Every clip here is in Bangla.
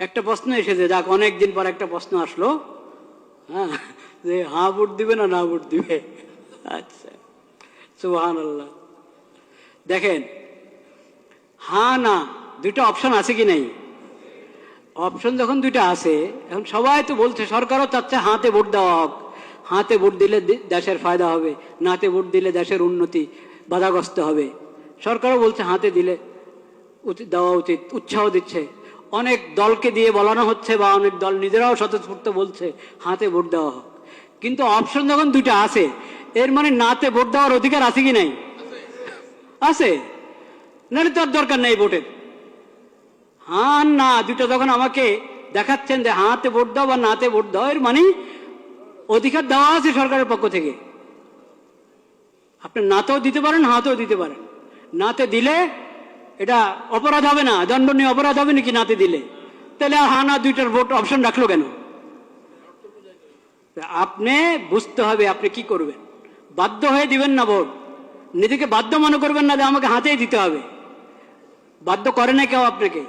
একটা প্রশ্ন এসেছে, যাক অনেকদিন পর একটা প্রশ্ন আসলো, হ্যাঁ, যে হ্যাঁ ভোট দিবে না না ভোট দিবে। আচ্ছা, সুবহানাল্লাহ। দেখেন, হ্যাঁ না দুইটা অপশন আছে কি নাই? অপশন যখন দুইটা আছে, এখন সবাই তো বলছে, সরকারও চাচ্ছে হাতে ভোট দেওয়া হোক, হাতে ভোট দিলে দেশের ফায়দা হবে, নাতে ভোট দিলে দেশের উন্নতি বাধাগ্রস্ত হবে। সরকারও বলছে হাতে দিলে দেওয়া উচিত, উৎসাহ দিচ্ছে। অনেক দলকে দিয়ে বলানো হচ্ছে, বা অনেক দল নিজেরাও স্বতঃস্ফূর্ত বলছে হাতে ভোট দেওয়া হোক। কিন্তু অপশন যখন দুইটা আছে, এর মানে নাতে ভোট দেওয়ার অধিকার আছে কি নাই? আছে, নাহলে তো আর দরকার নেই ভোটের। হ্যাঁ না দুটো যখন আমাকে দেখাচ্ছেন যে হাতে ভোট দাও বা নাতে ভোট দাও, এর মানে অধিকার দেওয়া আছে সরকারের পক্ষ থেকে। আপনি নাতেও দিতে পারেন, হাতেও দিতে পারেন। নাতে দিলে এটা অপরাধ হবে না, দণ্ডনীয় অপরাধ হবে নাকি নাতে দিলে? তাহলে হ্যাঁ না দুইটার ভোট অপশন রাখলো কেন? আপনি বুঝতে হবে আপনি কি করবেন। বাধ্য হয়ে দিবেন না ভোট, নিজেকে বাধ্য মনে করবেন না যে আমাকে হাতেই দিতে হবে। বাধ্য করে না কেউ আপনাকে,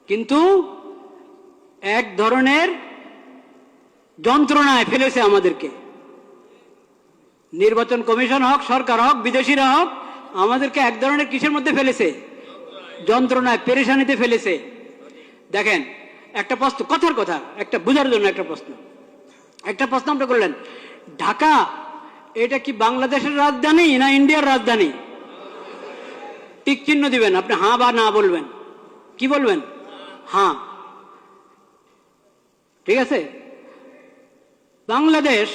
কিন্তু এক ধরনের যন্ত্রণায় ফেলেছে আমাদেরকে। নির্বাচন কমিশন হোক, সরকার হোক, বিদেশিরা হোক, আমাদেরকে এক ধরনের কিসের মধ্যে ফেলেছে? যন্ত্রণায়, পেরেশানিতে ফেলেছে। দেখেন, একটা প্রশ্ন, কথার কথা একটা বোঝার জন্য একটা প্রশ্ন আপনি করলেন, ঢাকা এটা কি বাংলাদেশের রাজধানী না ইন্ডিয়ার রাজধানী? টিক চিহ্ন দিবেন, আপনি হ্যাঁ বা না বলবেন। কি বলবেন? হ্যাঁ। ঠিক আছে, বাংলাদেশ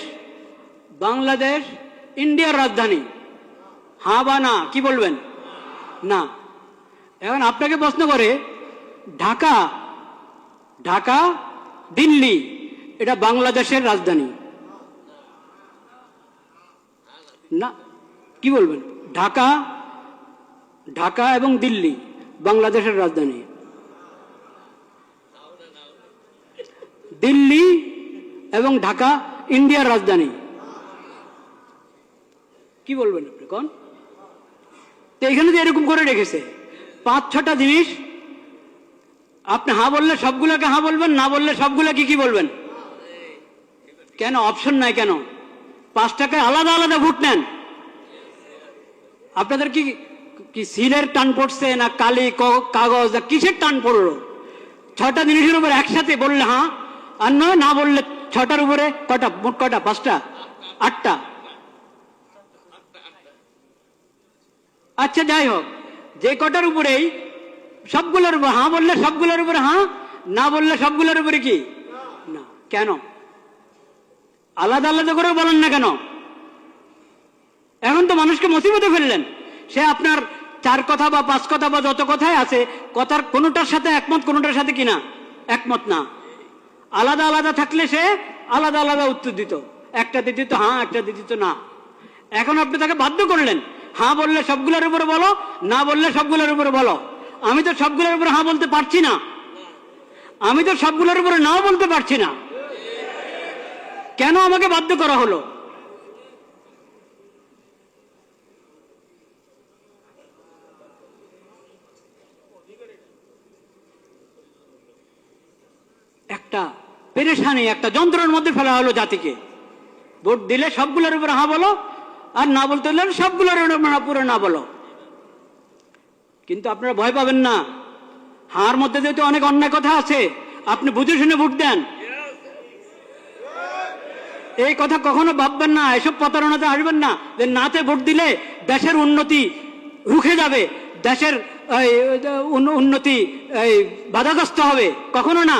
ইন্ডিয়ার রাজধানী, হ্যাঁ বা না, কি বলবেন? না। এখন আপনাকে প্রশ্ন করে, ঢাকা দিল্লি এটা বাংলাদেশের রাজধানী না, কি বলবেন? ঢাকা এবং দিল্লি বাংলাদেশের রাজধানী, দিল্লি এবং ঢাকা ইন্ডিয়ার রাজধানী। কি বলবেন আপনি কোন? তো এখানে যে এরকম করে রেখেছে 5-6টা জিনিস, আপনি হ্যাঁ বললে সবগুলোকে হ্যাঁ বলবেন, না বললে সবগুলোকে কি বলবেন? কেন অপশন নাই? কেন 5টাকে আলাদা আলাদা ভোট নেন? আপনাদের কি সিলের টান পড়ছে না কালি কাগজ না কিসের টান পড়লো? 6টা জিনিসের উপর একসাথে বললে হ্যাঁ, আর নয় না বললে 6টার উপরে কটা, মোট কটা? 5টা, 8টা। আচ্ছা যাই হোক, যে কটার উপরেই সবগুলোর উপর হ্যাঁ বললে সবগুলোর উপরে হ্যাঁ, না বললে সবগুলোর উপরে কি না? কেন আলাদা আলাদা করে বলেন না কেন? এখন তো মানুষকে মুসিবতে ফেললেন। সে আপনার 4 কথা বা 5 কথা বা যত কথাই আছে, কথার কোনোটার সাথে একমত, কোনোটার সাথে কিনা একমত না। আলাদা আলাদা থাকলে সে আলাদা আলাদা উত্তর দিত, একটাতে দিত হ্যাঁ, একটাতে দিত না। এখন আপনি তাকে বাধ্য করলেন, হ্যাঁ বললে সবগুলোর উপরে বলো, না বললে সবগুলোর উপরে বলো। আমি তো সবগুলোর উপরে হ্যাঁ বলতে পারছি না, আমি তো সবগুলোর উপরে নাও বলতে পারছি না। কেন আমাকে বাধ্য করা হলো? একটা পেরেশানি, একটা যন্ত্রণার মধ্যে ফেলা হলো জাতিকে। ভোট দিলে সবগুলোর উপরে হ্যাঁ বলো, আর না বলতে হলে সবগুলোর উপরে না বলো। কিন্তু আপনারা ভয় পাবেন না, হার মধ্যে যেহেতু অনেক অন্যায় কথা আছে, আপনি বুঝে শুনে ভোট দেন। এই কথা কখনো ভাববেন না, এসব প্রতারণাতে আসবেন না যে নাতে ভোট দিলে দেশের উন্নতি রুখে যাবে, দেশের উন্নতি বাধাগ্রস্ত হবে, কখনো না।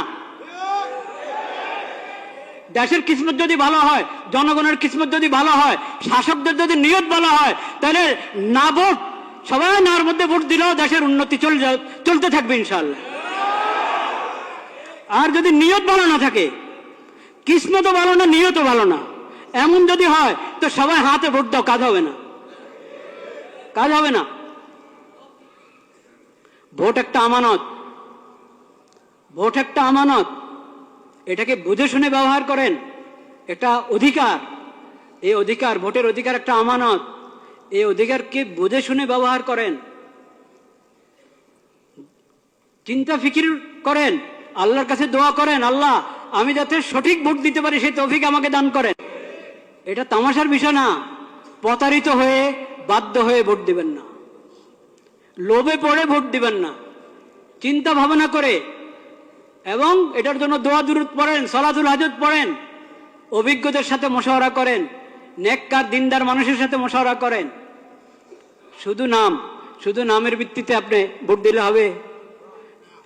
দেশের কিসমত যদি ভালো হয়, জনগণের কিসমত যদি ভালো হয়, শাসকদের যদি নিয়ত ভালো হয়, তাহলে না ভোট, সবাই নার মধ্যে ভোট দিলেও দেশের উন্নতি চলতে থাকবে ইনশাআল্লাহ। আর যদি নিয়ত ভালো না থাকে, কিসমতও ভালো না, নিয়তও ভালো না, এমন যদি হয়, তো সবাই হাতে ভোট দাও, কাজ হবে না, কাজ হবে না। ভোট একটা আমানত, ভোট একটা আমানত, এটাকে বুঝে শুনে ব্যবহার করেন। এটা অধিকার, এই অধিকার, ভোটের অধিকার একটা আমানত, এই অধিকারকে বুঝে শুনে ব্যবহার করেন, চিন্তা ফিকির করেন আল্লাহর কাছে দোয়া করেন, আল্লাহ আমি যাতে সঠিক ভোট দিতে পারি সেই তৌফিক আমাকে দান করেন। এটা তামাশার বিষয় না। প্রতারিত হয়ে বাধ্য হয়ে ভোট দিবেন না, লোভে পড়ে ভোট দিবেন না, চিন্তা ভাবনা করে, এবং এটার জন্য দোয়া দুরূদ পড়েন, সালাতুল হাজত পড়েন, অভিজ্ঞদের সাথে মশওয়ারা করেন, নেককার দিনদার মানুষের সাথে মশওয়ারা করেন। শুধু নামের ভিত্তিতে আপনি ভোট দিলে হবে?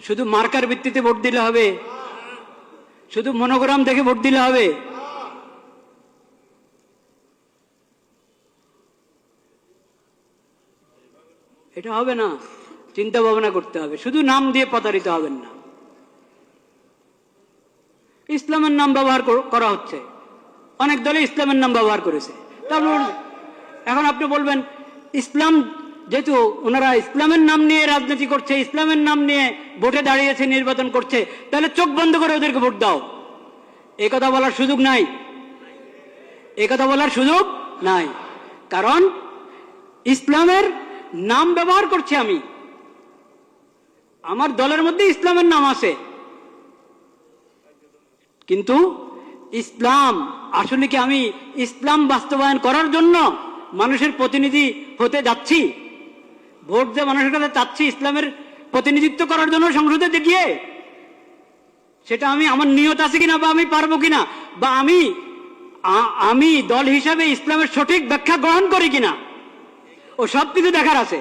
শুধু মার্কার ভিত্তিতে ভোট দিলে হবে? শুধু মনোগ্রাম দেখে ভোট দিলে হবে? এটা হবে না। চিন্তা ভাবনা করতে হবে। শুধু নাম দিয়ে প্রতারিত হবেন না। ইসলামের নাম ব্যবহার করা হচ্ছে, অনেক দলে ইসলামের নাম ব্যবহার করেছে। তারপর এখন আপনি বলবেন ইসলাম, যেহেতু ওনারা ইসলামের নাম নিয়ে রাজনীতি করছে, ইসলামের নাম নিয়ে ভোটে দাঁড়িয়েছে, নির্বাচন করছে, তাহলে চোখ বন্ধ করে ওদেরকে ভোট দাও। এই কথা বলার সুযোগ নাই, এই কথা বলার সুযোগ নাই। কারণ ইসলামের নাম ব্যবহার করছি আমি, আমার দলের মধ্যে ইসলামের নাম আছে, কিন্তু ইসলাম আসলে কি আমি ইসলাম বাস্তবায়ন করার জন্য মানুষের প্রতিনিধি হতে যাচ্ছি? ভোট যে মানুষের কাছে চাচ্ছি ইসলামের প্রতিনিধিত্ব করার জন্য সংসদে গিয়ে, সেটা আমি আমার নিয়ত আছে কিনা, বা আমি পারবো কিনা, বা আমি দল হিসাবে ইসলামের সঠিক ব্যাখ্যা গ্রহণ করি কিনা, ও সব কিছু দেখার আছে।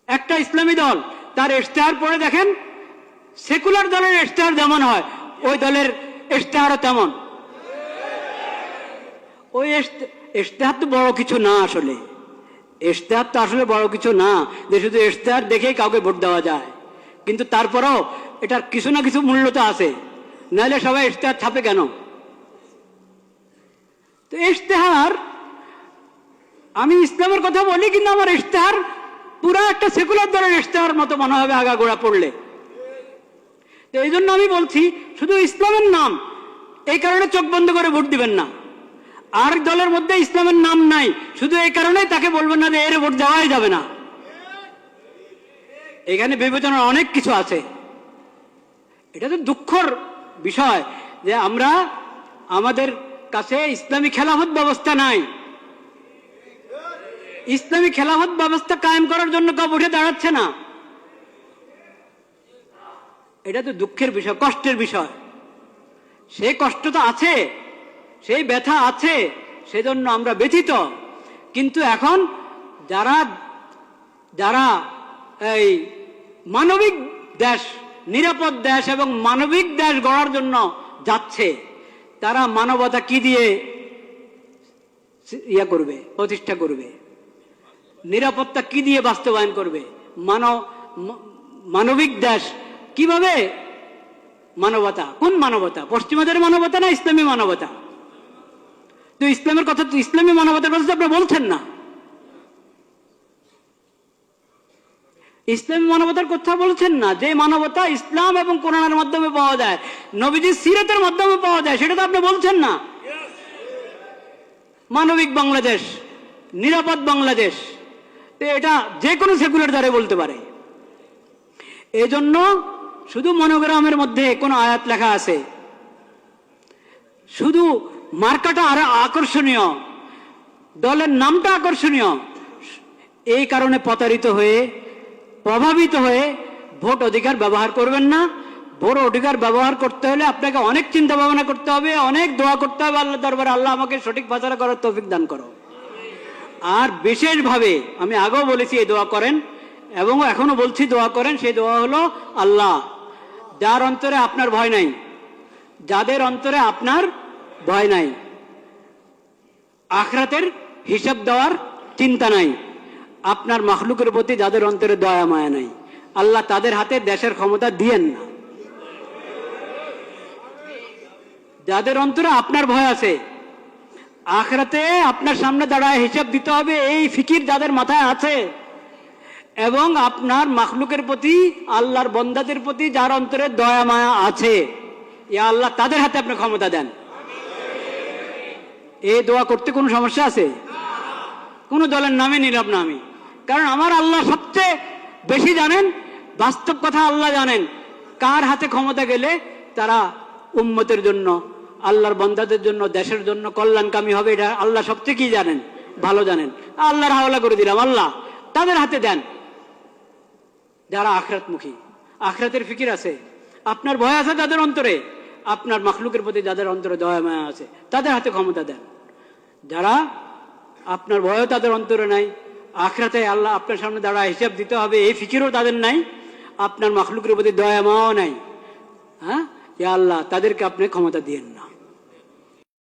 একটা ইসলামী দল তার ইশতেহার পড়ে দেখেন, সেকুলার দলের ইশতেহার যেমন হয় ওই দলের ইশতেহারও তেমন। ওই ইশতেহার তো বড় কিছু না, আসলে ইশতেহার তো আসলে বড় কিছু না যে শুধু ইশতেহার দেখেই কাউকে ভোট দেওয়া যায়। কিন্তু তারপরেও এটার কিছু না কিছু মূল্য তো আছে, নাহলে সবাই ইশতেহার ছাপে কেন? তো ইশতেহার, আমি ইসলামের কথা বলি কিন্তু আমার ইশতেহার পুরা একটা সেকুলার দলের ইশতেহার মতো মনে হবে আগাগোড়া পড়লে। তো এই জন্য আমি বলছি শুধু ইসলামের নাম, এই কারণে চোখ বন্ধ করে ভোট দিবেন না। আর দলের মধ্যে ইসলামের নাম নাই, শুধু এই কারণেই তাকে বলবেন না যে এর ভোট দেওয়াই যাবে না। এখানে বিবেচনার অনেক কিছু আছে। এটা তো দুঃখের বিষয় যে আমরা, আমাদের কাছে ইসলামী খেলাফত ব্যবস্থা নাই। ইসলামী খেলাফত ব্যবস্থা কায়েম করার জন্য কেউ উঠে দাঁড়াচ্ছে না। এটা তো দুঃখের বিষয়, কষ্টের বিষয়। সেই কষ্ট তো আছে, সেই ব্যথা আছে, সেজন্য আমরা ব্যথিত। কিন্তু এখন যারা যারা এই মানবিক দেশ, নিরাপদ দেশ এবং মানবিক দেশ গড়ার জন্য যাচ্ছে, তারা মানবতা কি দিয়ে করবে, প্রতিষ্ঠা করবে? নিরাপত্তা কি দিয়ে বাস্তবায়ন করবে? মানবিক দেশ কিভাবে? মানবতা, কোন মানবতা? পশ্চিমাদের মানবতা না ইসলামী মানবতা? তো ইসলামের কথা, তো ইসলামী মানবতার কথা আপনি বলছেন না। ইসলামী মানবতার কথা বলছেন না। যে মানবতা ইসলাম এবং কোরআনের মাধ্যমে পাওয়া যায়, নবীজির সিরাতের মাধ্যমে পাওয়া যায়, সেটা তো আপনি বলছেন না। মানবিক বাংলাদেশ, নিরাপদ বাংলাদেশ, এটা যে কোনো সেকুলার দ্বারা বলতে পারে। এজন্য শুধু মনোগ্রামের মধ্যে কোনো আয়াত লেখা আছে, শুধু মার্কাটা আরো আকর্ষণীয়, দলের নামটা আকর্ষণীয়, এই কারণে প্রতারিত হয়ে, প্রভাবিত হয়ে ভোট অধিকার ব্যবহার করবেন না। ভোট অধিকার ব্যবহার করতে হলে আপনাকে অনেক চিন্তা ভাবনা করতে হবে, অনেক দোয়া করতে হবে আল্লাহ দরবারে, আল্লাহ আমাকে সঠিক ফয়সালা করার তৌফিক দান করো। আর বিশেষভাবে আমি আগেও বলেছি এই দোয়া করেন, এবং এখনো বলছি দোয়া করেন। সেই দোয়া হলো, আল্লাহ যার অন্তরে আপনার ভয় নাই, যাদের অন্তরে আপনার ভয় নাই, আখিরাতের হিসাব দেওয়ার চিন্তা নাই, আপনার মাখলুকের প্রতি যাদের অন্তরে দয়া মায়া নাই, আল্লাহ তাদের হাতে দেশের ক্ষমতা দিয়েন না। যাদের অন্তরে আপনার ভয় আছে, আখিরাতে আপনার সামনে দাঁড়ায় হিসাব দিতে হবে, এই ফিকির যাদের মাথায় আছে, এবং আপনার মাখলুকের প্রতি, আল্লাহর বন্দাদের প্রতি যার অন্তরে দয়া মায়া আছে, ইয়া আল্লাহ তাদের হাতে আপনি ক্ষমতা দেন। এই দোয়া করতে কোনো সমস্যা আছে? কোনো দলের নামে নিলাম না আমি, কারণ আমার আল্লাহ সবচেয়ে বেশি জানেন, বাস্তব কথা আল্লাহ জানেন কার হাতে ক্ষমতা গেলে তারা উম্মতের জন্য, আল্লাহর বান্দাদের জন্য, দেশের জন্য কল্যাণকামী হবে, এটা আল্লাহ সবচেয়ে কি জানেন, ভালো জানেন। আল্লাহর হাওলা করে দিলাম, আল্লাহ তাদের হাতে দেন যারা আখিরাতমুখী, আখিরাতের ফিকির আছে, আপনার ভয় আছে তাদের অন্তরে, আপনার মাখলুকের প্রতি যাদের অন্তরে দয়া মায়া আছে তাদের হাতে ক্ষমতা দেন। যারা আপনার ভয়ও তাদের অন্তরে নাই, আখিরাতে আল্লাহ আপনার সামনে দাঁড়া হিসাব দিতে হবে এই ফিকিরও তাদের নাই, আপনার মাখলুকের প্রতি দয়া মায়াও নাই, হ্যাঁ, ইয়া আল্লাহ তাদেরকে আপনি ক্ষমতা দিয়েন না।